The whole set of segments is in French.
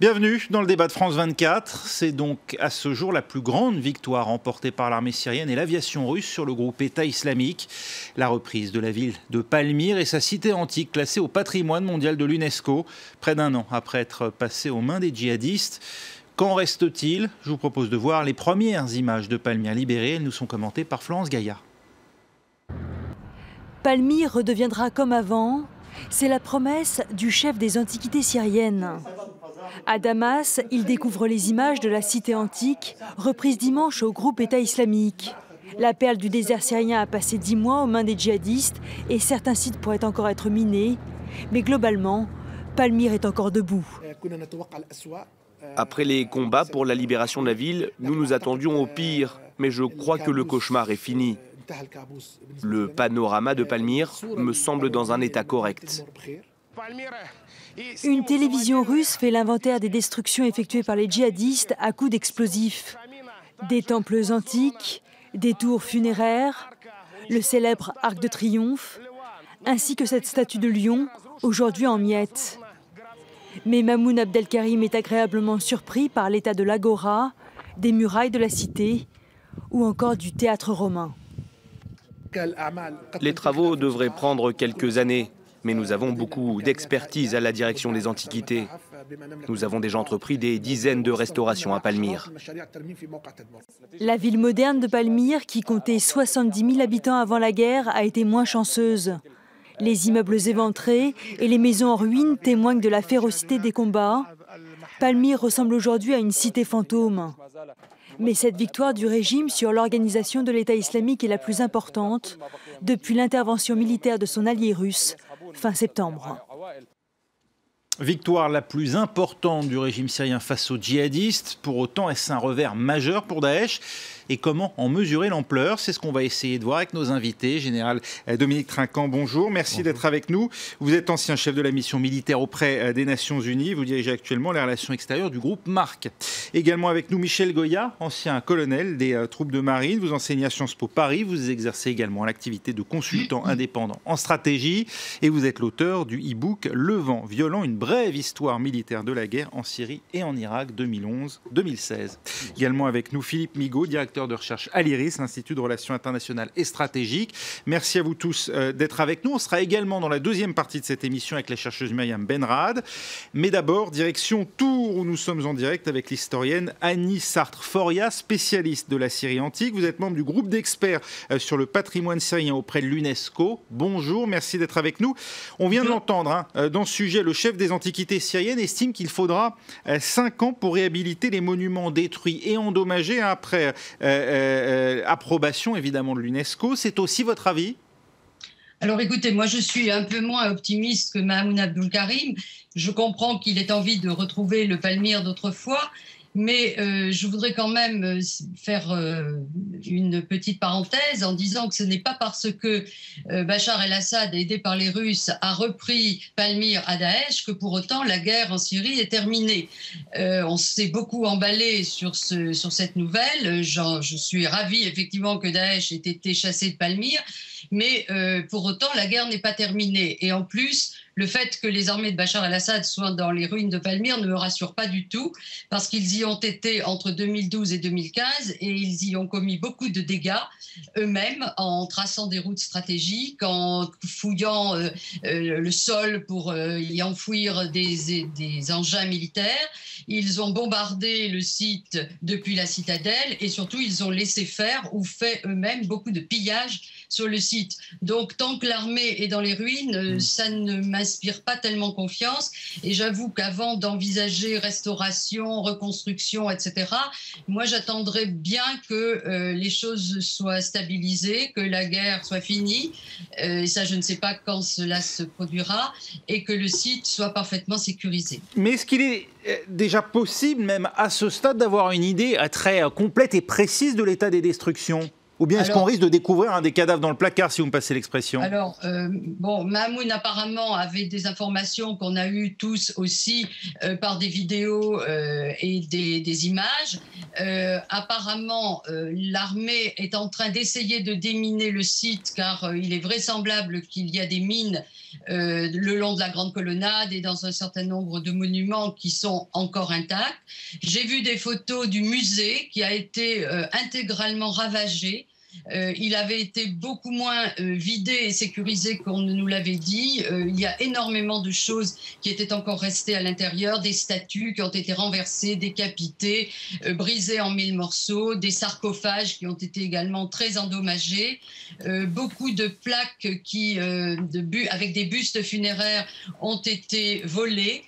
Bienvenue dans le débat de France 24. C'est donc à ce jour la plus grande victoire remportée par l'armée syrienne et l'aviation russe sur le groupe État islamique. La reprise de la ville de Palmyre et sa cité antique classée au patrimoine mondial de l'UNESCO, près d'un an après être passée aux mains des djihadistes. Qu'en reste-t-il? Je vous propose de voir les premières images de Palmyre libérées. Elles nous sont commentées par Florence Gaillard. Palmyre redeviendra comme avant. C'est la promesse du chef des antiquités syriennes. À Damas, il découvre les images de la cité antique, reprise dimanche au groupe État islamique. La perle du désert syrien a passé 10 mois aux mains des djihadistes et certains sites pourraient encore être minés. Mais globalement, Palmyre est encore debout. Après les combats pour la libération de la ville, nous nous attendions au pire, mais je crois que le cauchemar est fini. Le panorama de Palmyre me semble dans un état correct. Une télévision russe fait l'inventaire des destructions effectuées par les djihadistes à coups d'explosifs. Des temples antiques, des tours funéraires, le célèbre Arc de Triomphe, ainsi que cette statue de lion, aujourd'hui en miettes. Mais Mamoun Abdelkarim est agréablement surpris par l'état de l'agora, des murailles de la cité ou encore du théâtre romain. Les travaux devraient prendre quelques années, mais nous avons beaucoup d'expertise à la direction des antiquités. Nous avons déjà entrepris des dizaines de restaurations à Palmyre. La ville moderne de Palmyre, qui comptait 70 000 habitants avant la guerre, a été moins chanceuse. Les immeubles éventrés et les maisons en ruine témoignent de la férocité des combats. Palmyre ressemble aujourd'hui à une cité fantôme. Mais cette victoire du régime sur l'organisation de l'État islamique est la plus importante depuis l'intervention militaire de son allié russe fin septembre. Victoire la plus importante du régime syrien face aux djihadistes. Pour autant, est-ce un revers majeur pour Daesh? Et comment en mesurer l'ampleur? C'est ce qu'on va essayer de voir avec nos invités. Général Dominique Trinquant, bonjour. Merci d'être avec nous. Vous êtes ancien chef de la mission militaire auprès des Nations Unies. Vous dirigez actuellement les relations extérieures du groupe MARC. Également avec nous Michel Goya, ancien colonel des troupes de marine. Vous enseignez à Sciences Po Paris. Vous exercez également l'activité de consultant indépendant en stratégie. Et vous êtes l'auteur du e-book Le Vent Violent, une brève histoire militaire de la guerre en Syrie et en Irak 2011-2016. Également avec nous Philippe Migaud, directeur de recherche à l'IRIS, l'Institut de Relations Internationales et Stratégiques. Merci à vous tous d'être avec nous. On sera également dans la deuxième partie de cette émission avec la chercheuse Myriam Benrad. Mais d'abord, direction Tours, où nous sommes en direct avec l'historienne Annie Sartre-Foria, spécialiste de la Syrie antique. Vous êtes membre du groupe d'experts sur le patrimoine syrien auprès de l'UNESCO. Bonjour, merci d'être avec nous. On vient de l'entendre, dans ce sujet, le chef des antiquités syriennes estime qu'il faudra 5 ans pour réhabiliter les monuments détruits et endommagés après approbation évidemment de l'UNESCO. C'est aussi votre avis? Alors écoutez, moi je suis un peu moins optimiste que Mamoun Abdelkarim. Je comprends qu'il ait envie de retrouver le Palmyre d'autrefois, mais je voudrais quand même faire une petite parenthèse en disant que ce n'est pas parce que Bachar el-Assad, aidé par les Russes, a repris Palmyre à Daesh que pour autant la guerre en Syrie est terminée. On s'est beaucoup emballé sur cette nouvelle. Je suis ravie effectivement que Daesh ait été chassé de Palmyre, mais pour autant la guerre n'est pas terminée. Et en plus, le fait que les armées de Bachar el-Assad soient dans les ruines de Palmyre ne me rassure pas du tout, parce qu'ils y ont été entre 2012 et 2015 et ils y ont commis beaucoup de dégâts eux-mêmes en traçant des routes stratégiques, en fouillant le sol pour y enfouir des engins militaires. Ils ont bombardé le site depuis la citadelle et surtout ils ont laissé faire ou fait eux-mêmes beaucoup de pillages sur le site. Donc tant que l'armée est dans les ruines, ça ne m'inspire pas tellement confiance. Et j'avoue qu'avant d'envisager restauration, reconstruction, etc., moi j'attendrais bien que les choses soient stabilisées, que la guerre soit finie, et ça je ne sais pas quand cela se produira, et que le site soit parfaitement sécurisé. Mais est-ce qu'il est déjà possible, même à ce stade, d'avoir une idée très complète et précise de l'état des destructions ? Ou bien est-ce qu'on risque de découvrir des cadavres dans le placard, si vous me passez l'expression? Alors, bon, Mamoun apparemment avait des informations qu'on a eues tous aussi par des vidéos et des images. Apparemment, l'armée est en train d'essayer de déminer le site car il est vraisemblable qu'il y a des mines le long de la Grande Colonnade et dans un certain nombre de monuments qui sont encore intacts. J'ai vu des photos du musée qui a été intégralement ravagé. Il avait été beaucoup moins vidé et sécurisé qu'on ne nous l'avait dit. Il y a énormément de choses qui étaient encore restées à l'intérieur, des statues qui ont été renversées, décapitées, brisées en 1000 morceaux, des sarcophages qui ont été également très endommagés, beaucoup de plaques avec des bustes funéraires ont été volées.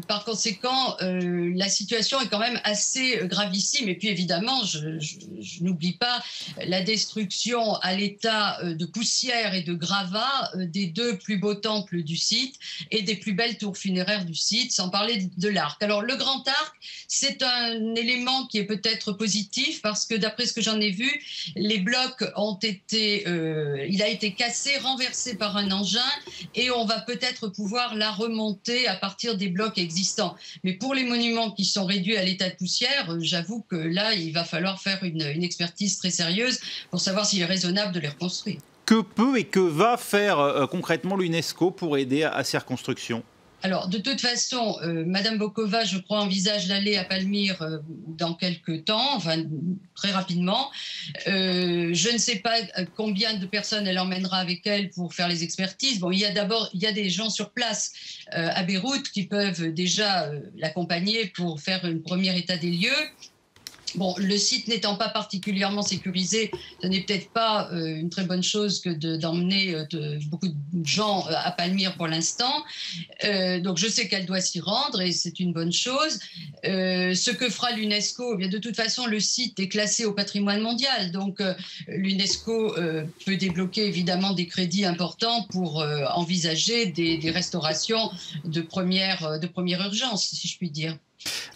Par conséquent, la situation est quand même assez gravissime. Et puis évidemment, je n'oublie pas la destruction à l'état de poussière et de gravats des 2 plus beaux temples du site et des plus belles tours funéraires du site, sans parler de l'arc. Alors le Grand Arc, c'est un élément qui est peut-être positif parce que d'après ce que j'en ai vu, les blocs ont été, il a été cassé, renversé par un engin et on va peut-être pouvoir la remonter à partir des blocs existants. Mais pour les monuments qui sont réduits à l'état de poussière, j'avoue que là, il va falloir faire une expertise très sérieuse pour savoir s'il est raisonnable de les reconstruire. Que peut et que va faire concrètement l'UNESCO pour aider à ces reconstructions? Alors, de toute façon, Madame Bokova, je crois, envisage d'aller à Palmyre dans quelques temps, enfin très rapidement. Je ne sais pas combien de personnes elle emmènera avec elle pour faire les expertises. Bon, il y a des gens sur place à Beyrouth qui peuvent déjà l'accompagner pour faire un premier état des lieux. Bon, le site n'étant pas particulièrement sécurisé, ce n'est peut-être pas une très bonne chose que d'emmener beaucoup de gens à Palmyre pour l'instant. Donc je sais qu'elle doit s'y rendre et c'est une bonne chose. Ce que fera l'UNESCO, de toute façon, le site est classé au patrimoine mondial. Donc l'UNESCO peut débloquer évidemment des crédits importants pour envisager des restaurations de première urgence, si je puis dire.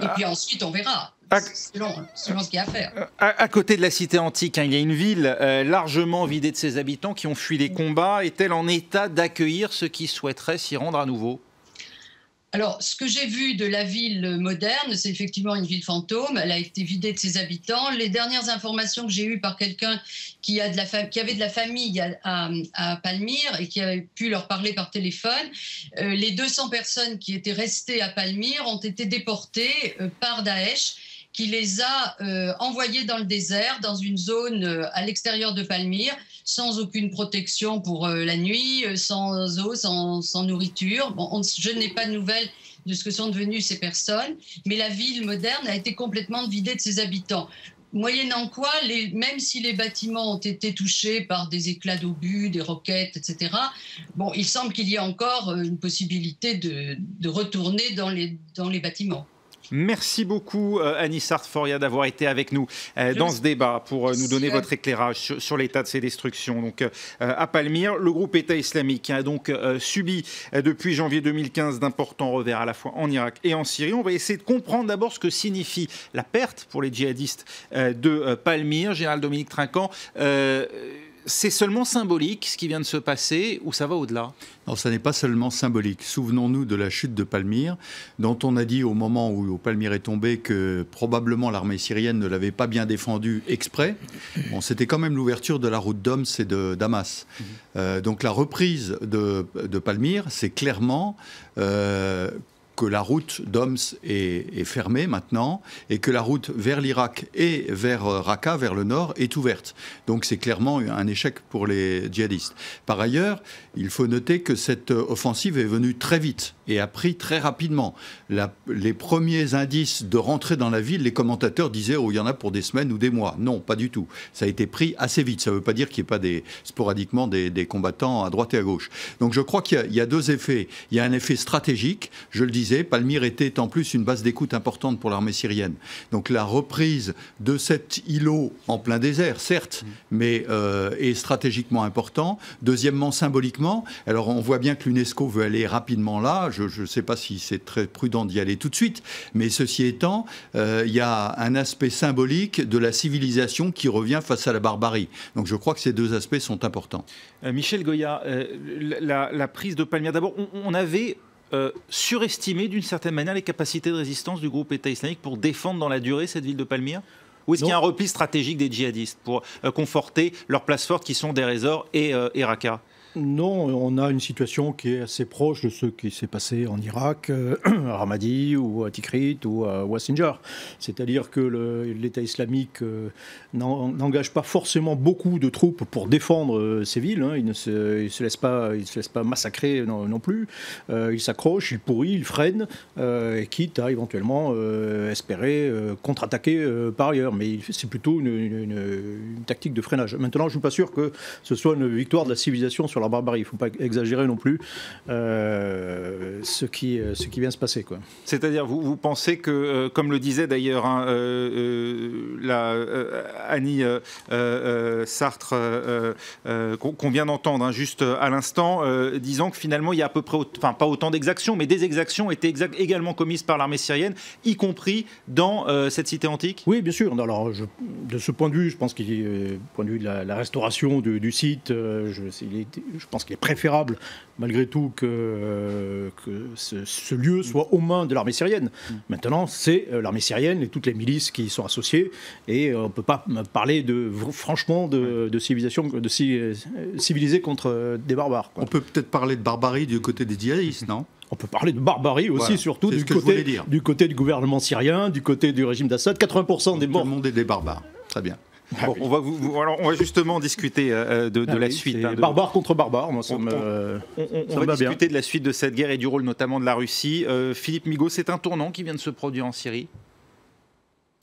Et puis ensuite, on verra. Selon ce qu'il y a à faire. À côté de la cité antique, il y a une ville largement vidée de ses habitants qui ont fui les combats. Est-elle en état d'accueillir ceux qui souhaiteraient s'y rendre à nouveau? Alors, ce que j'ai vu de la ville moderne, c'est effectivement une ville fantôme. Elle a été vidée de ses habitants. Les dernières informations que j'ai eues par quelqu'un qui avait de la famille à Palmyre et qui avait pu leur parler par téléphone, les 200 personnes qui étaient restées à Palmyre ont été déportées par Daesh, qui les a envoyés dans le désert, dans une zone à l'extérieur de Palmyre, sans aucune protection pour la nuit, sans eau, sans nourriture. Bon, je n'ai pas de nouvelles de ce que sont devenues ces personnes, mais la ville moderne a été complètement vidée de ses habitants. Moyennant quoi, même si les bâtiments ont été touchés par des éclats d'obus, des roquettes, etc., bon, il semble qu'il y ait encore une possibilité de retourner dans les bâtiments. Merci beaucoup Annie Sarthe-Foria d'avoir été avec nous dans ce débat pour nous donner votre éclairage sur l'état de ces destructions. Donc, à Palmyre, le groupe État islamique a donc subi depuis janvier 2015 d'importants revers à la fois en Irak et en Syrie. On va essayer de comprendre d'abord ce que signifie la perte pour les djihadistes de Palmyre. Général Dominique Trinquant, c'est seulement symbolique ce qui vient de se passer ou ça va au-delà? Non, ça n'est pas seulement symbolique. Souvenons-nous de la chute de Palmyre, dont on a dit au moment où Palmyre est tombé que probablement l'armée syrienne ne l'avait pas bien défendue exprès. Bon, c'était quand même l'ouverture de la route d'Homs et de Damas. Donc la reprise de Palmyre, c'est clairement que la route d'Homs est fermée maintenant et que la route vers l'Irak et vers Raqqa, vers le nord, est ouverte. Donc c'est clairement un échec pour les djihadistes. Par ailleurs, il faut noter que cette offensive est venue très vite et a pris très rapidement. Les premiers indices de rentrer dans la ville, les commentateurs disaient « oh, il y en a pour des semaines ou des mois ». Non, pas du tout. Ça a été pris assez vite. Ça ne veut pas dire qu'il n'y ait pas sporadiquement des combattants à droite et à gauche. Donc je crois qu'il y a deux effets. Il y a un effet stratégique, je le disais, Palmyre était en plus une base d'écoute importante pour l'armée syrienne. Donc la reprise de cet îlot en plein désert, certes, mais est stratégiquement important. Deuxièmement, symboliquement, alors on voit bien que l'UNESCO veut aller rapidement là. je ne sais pas si c'est très prudent d'y aller tout de suite, mais ceci étant, il y a un aspect symbolique de la civilisation qui revient face à la barbarie. Donc je crois que ces deux aspects sont importants. Michel Goya, la prise de Palmyre, d'abord, on avait surestimé d'une certaine manière les capacités de résistance du groupe État islamique pour défendre dans la durée cette ville de Palmyre? Ou est-ce qu'il y a un repli stratégique des djihadistes pour conforter leurs places fortes qui sont Deir ez-Zor et Raqqa? Non, on a une situation qui est assez proche de ce qui s'est passé en Irak, à Ramadi ou à Tikrit ou à Sinjar. C'est-à-dire que l'État islamique n'engage pas forcément beaucoup de troupes pour défendre ces villes. Hein. Il ne se laisse pas massacrer non plus. Il s'accroche, il pourrit, il freine, quitte à éventuellement espérer contre-attaquer par ailleurs. Mais c'est plutôt une tactique de freinage. Maintenant, je ne suis pas sûr que ce soit une victoire de la civilisation sur la barbarie. Il ne faut pas exagérer non plus ce qui vient se passer. C'est-à-dire, vous pensez que, comme le disait d'ailleurs Annie Sartre, qu'on vient d'entendre juste à l'instant, disant que finalement il y a à peu près, pas autant d'exactions, mais des exactions étaient également commises par l'armée syrienne, y compris dans cette cité antique? Oui, bien sûr. Alors, de ce point de vue, je pense qu'il point de vue de la restauration du site, je pense qu'il est préférable, malgré tout, que ce lieu soit aux mains de l'armée syrienne. Maintenant, c'est l'armée syrienne et toutes les milices qui y sont associées, et on ne peut pas parler franchement de civilisation, de civiliser contre des barbares. On peut peut-être parler de barbarie du côté des djihadistes, non ? On peut parler de barbarie aussi, voilà, surtout du côté du gouvernement syrien, du côté du régime d'Assad. 80% des morts. Tout le monde est des barbares. Très bien. Bon, on va justement discuter de la suite. Barbare contre barbare, moi on va discuter de la suite de cette guerre et du rôle notamment de la Russie. Philippe Migaud, c'est un tournant qui vient de se produire en Syrie?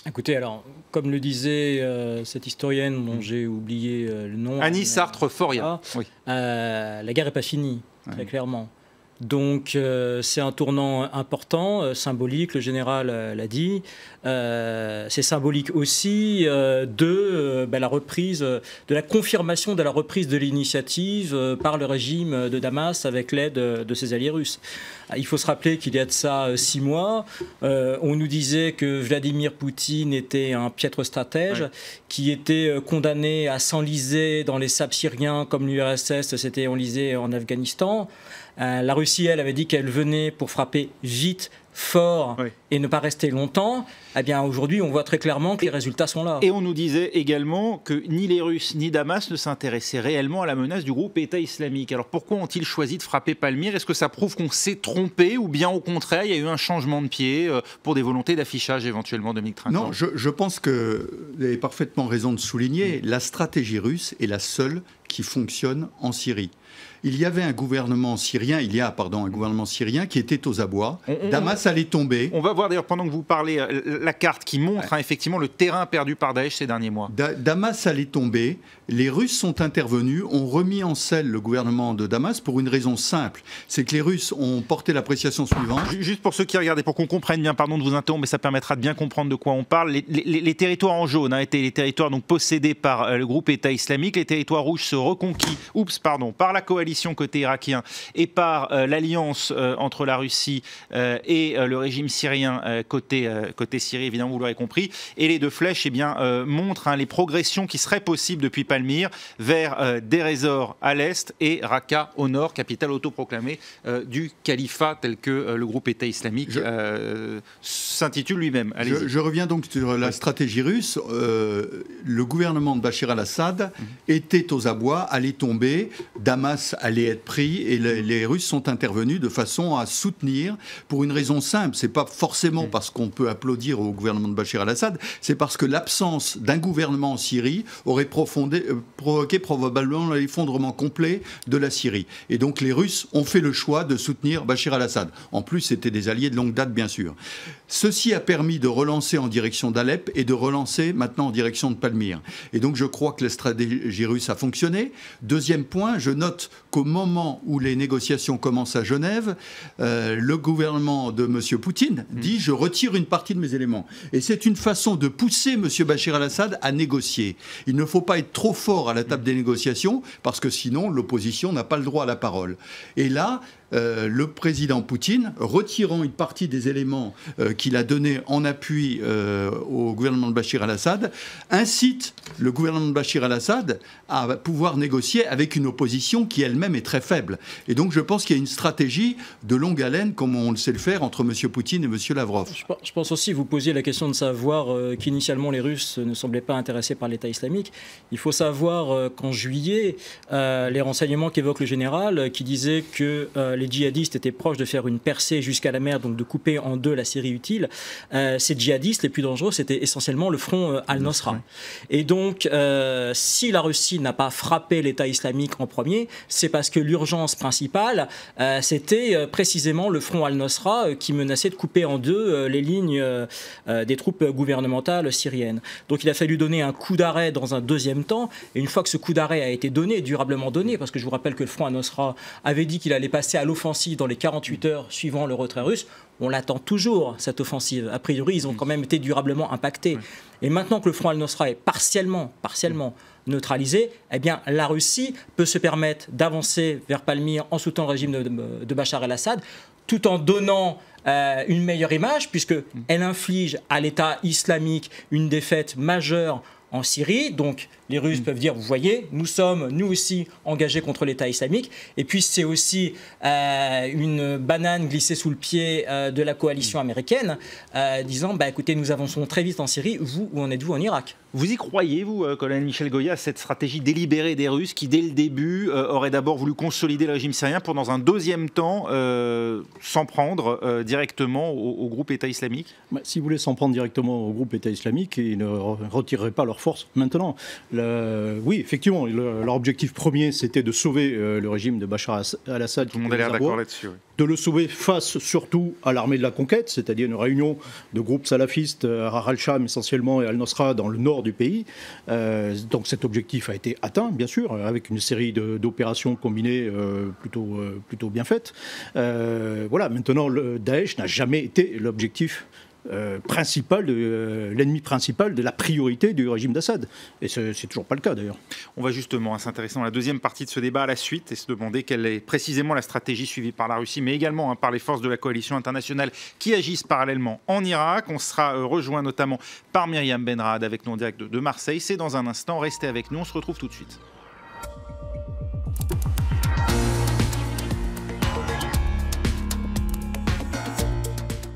Écoutez, alors, comme le disait cette historienne dont j'ai oublié le nom... Annie Sartre Foria. Oui. La guerre n'est pas finie, très clairement. Donc c'est un tournant important, symbolique, le général l'a dit. C'est symbolique aussi de la reprise, de la confirmation de la reprise de l'initiative par le régime de Damas avec l'aide de ses alliés russes. Il faut se rappeler qu'il y a de ça 6 mois, on nous disait que Vladimir Poutine était un piètre stratège, qui était condamné à s'enliser dans les sables syriens comme l'URSS s'était enlisé en Afghanistan. La Russie, elle, avait dit qu'elle venait pour frapper vite, fort et ne pas rester longtemps. Eh bien, aujourd'hui, on voit très clairement que les résultats sont là. Et on nous disait également que ni les Russes ni Damas ne s'intéressaient réellement à la menace du groupe État islamique. Alors pourquoi ont-ils choisi de frapper Palmyre? Est-ce que ça prouve qu'on s'est trompé ou bien au contraire, il y a eu un changement de pied pour des volontés d'affichage éventuellement, Dominique Trinquant? Non, je pense que vous avez parfaitement raison de souligner, la stratégie russe est la seule qui fonctionne en Syrie. Il y avait un gouvernement syrien, un gouvernement syrien qui était aux abois. Damas allait tomber. On va voir d'ailleurs pendant que vous parlez la carte qui montre effectivement le terrain perdu par Daesh ces derniers mois. Damas allait tomber. Les Russes sont intervenus, ont remis en selle le gouvernement de Damas pour une raison simple. C'est que les Russes ont porté l'appréciation suivante. Juste pour ceux qui regardent, pour qu'on comprenne bien, pardon de vous interrompre, mais ça permettra de bien comprendre de quoi on parle. Les territoires en jaune étaient les territoires donc possédés par le groupe État islamique. Les territoires rouges se reconquis par la coalition côté irakien et par l'alliance entre la Russie et le régime syrien côté Syrie, évidemment, vous l'aurez compris. Et les deux flèches montrent les progressions qui seraient possibles depuis Palmyre vers Deir ez-Zor à l'est et Raqqa au nord, capitale autoproclamée du califat tel que le groupe État islamique s'intitule lui-même. Je reviens donc sur la stratégie russe. Le gouvernement de Bachar al-Assad était aux abois, allait tomber, Damas allait être pris et les Russes sont intervenus de façon à soutenir pour une raison simple. C'est pas forcément parce qu'on peut applaudir au gouvernement de Bachar al-Assad, c'est parce que l'absence d'un gouvernement en Syrie aurait provoqué probablement l'effondrement complet de la Syrie. Et donc les Russes ont fait le choix de soutenir Bachar al-Assad. En plus, c'était des alliés de longue date, bien sûr. Ceci a permis de relancer en direction d'Alep et de relancer maintenant en direction de Palmyre. Et donc je crois que la stratégie russe a fonctionné. Deuxième point, je note qu'au moment où les négociations commencent à Genève, le gouvernement de M. Poutine dit « je retire une partie de mes éléments ». Et c'est une façon de pousser M. Bachar al-Assad à négocier. Il ne faut pas être trop fort à la table des négociations parce que sinon l'opposition n'a pas le droit à la parole. Et là, le président Poutine, retirant une partie des éléments qu'il a donnés en appui au gouvernement de Bachar al-Assad, incite le gouvernement de Bachar al-Assad à pouvoir négocier avec une opposition qui elle-même est très faible. Et donc je pense qu'il y a une stratégie de longue haleine, comme on le sait le faire, entre M. Poutine et M. Lavrov. Je pense aussi, vous posiez la question de savoir qu'initialement les Russes ne semblaient pas intéressés par l'État islamique. Il faut savoir qu'en juillet, les renseignements qu'évoque le général, qui disait que les djihadistes étaient proches de faire une percée jusqu'à la mer, donc de couper en deux la Syrie utile, ces djihadistes les plus dangereux, c'était essentiellement le front al-Nosra. Et donc, si la Russie n'a pas frappé l'État islamique en premier, c'est parce que l'urgence principale, c'était précisément le front al-Nosra qui menaçait de couper en deux les lignes des troupes gouvernementales syriennes. Donc il a fallu donner un coup d'arrêt dans un deuxième temps, et une fois que ce coup d'arrêt a été donné, durablement donné, parce que je vous rappelle que le front al-Nosra avait dit qu'il allait passer à l'offensive dans les 48 heures suivant le retrait russe, on l'attend toujours, cette offensive. A priori, ils ont quand même été durablement impactés. Et maintenant que le front al-Nosra est partiellement neutralisé, eh bien, la Russie peut se permettre d'avancer vers Palmyre en soutenant le régime de Bachar el-Assad, tout en donnant une meilleure image, puisqu'elle inflige à l'État islamique une défaite majeure en Syrie. Donc les Russes peuvent dire, vous voyez, nous sommes, nous aussi, engagés contre l'État islamique. Et puis c'est aussi une banane glissée sous le pied de la coalition américaine, disant, bah, écoutez, nous avançons très vite en Syrie, vous, où en êtes-vous en Irak? Vous y croyez, vous, colonel Michel Goya, à cette stratégie délibérée des Russes qui, dès le début, auraient d'abord voulu consolider le régime syrien pour, dans un deuxième temps, s'en prendre directement au groupe État islamique? Si vous voulez s'en prendre directement au groupe État islamique, ils ne retireraient pas leurs forces maintenant. Oui, effectivement, leur objectif premier, c'était de sauver le régime de Bachar al-Assad. Tout le monde a l'air d'accord là-dessus. Oui. De le sauver face surtout à l'armée de la conquête, c'est-à-dire une réunion de groupes salafistes, Ahrar al-Sham essentiellement et al-Nosra dans le nord du pays. Donc cet objectif a été atteint, bien sûr, avec une série d'opérations combinées plutôt bien faites. Voilà, maintenant, le Daesh n'a jamais été l'objectif principal, l'ennemi principal de la priorité du régime d'Assad. Et c'est toujours pas le cas d'ailleurs. On va justement s'intéresser dans la deuxième partie de ce débat à la suite et se demander quelle est précisément la stratégie suivie par la Russie, mais également par les forces de la coalition internationale qui agissent parallèlement en Irak. On sera rejoint notamment par Myriam Benrahad avec nous en direct de Marseille. C'est dans un instant, restez avec nous, on se retrouve tout de suite.